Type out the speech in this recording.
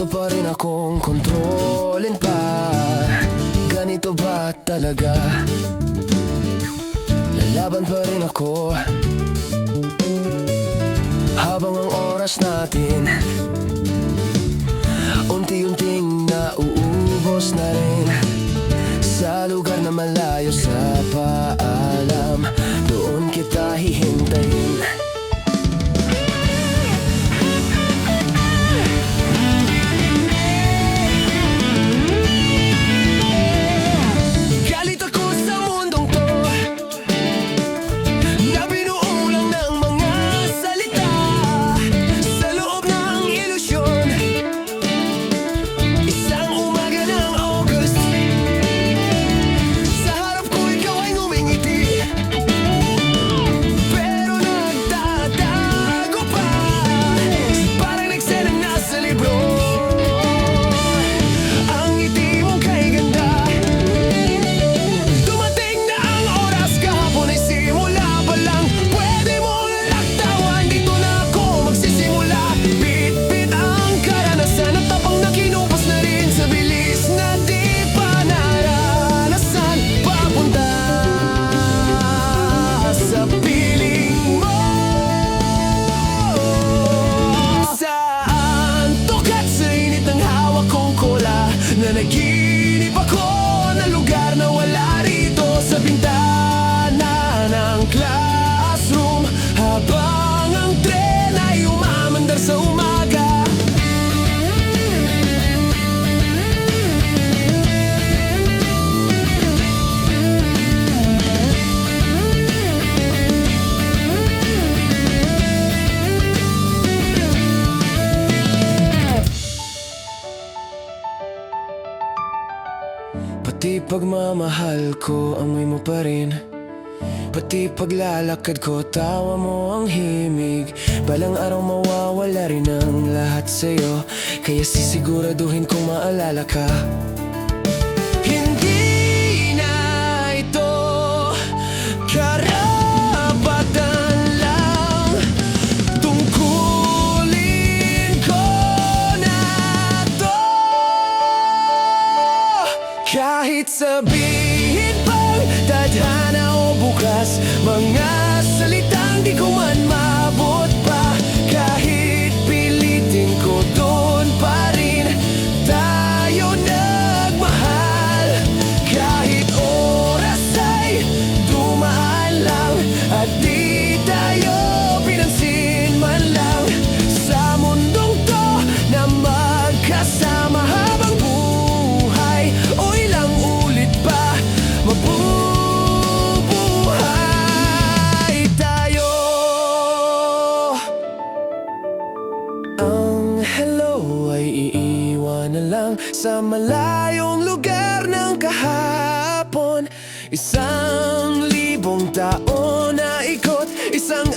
Gusto pa rin akong kontrolin pa. Ganito ba talaga? Lalaban pa rin ako habang ang oras natin unti-unting nauubos na rin. Sa lugar na malayo sa paalam, doon kita hihintayin. Galit ako sa mundong to na binuo lang ng mga salita sa loob ng ilusyon. Isang umaga ng August, sa harap ko ikaw ay ngumingiti, pero nagtatago pa, parang nagselang nasa libro. Ang ngiti mo kay ganda. Dumating na ang oras, kahapon ay simula pa lang. Pwede mo laktawan, dito na ako magsisimula. Bit-bit ang karanasan at tapang na kinupas na rin sa bilis na di pa naranasan. Papunta sa piling mo. Saan tukat sa init ng hawak kong kola, na naginip ako na lugar na wala rito. Sa bintana ng classroom, habang ang tren ay umamandar sa umaga. Pati pagmamahal ko, amoy mo pa rin. Pati paglalakad ko, tawa mo ang himig. Balang araw mawawala rin ang lahat sa'yo, kaya sisiguraduhin kong maalala ka. Hindi na ito karapatan lang, tungkulin ko na to. Kahit sabihin pang tadhana o bukas, mga salitang di ko man maabot pa. Kahit pilitin ko, doon pa rin tayo nagmahal. Kahit oras ay dumaan lang at di tayo pinansin man lang, sa mundong to na magkasama habang buhay o ilang ulit pa mabubuhay tayo. Ang hello ay iiwan na lang sa malayong lugar ng kahapon. 1,000 taon na ikot, isang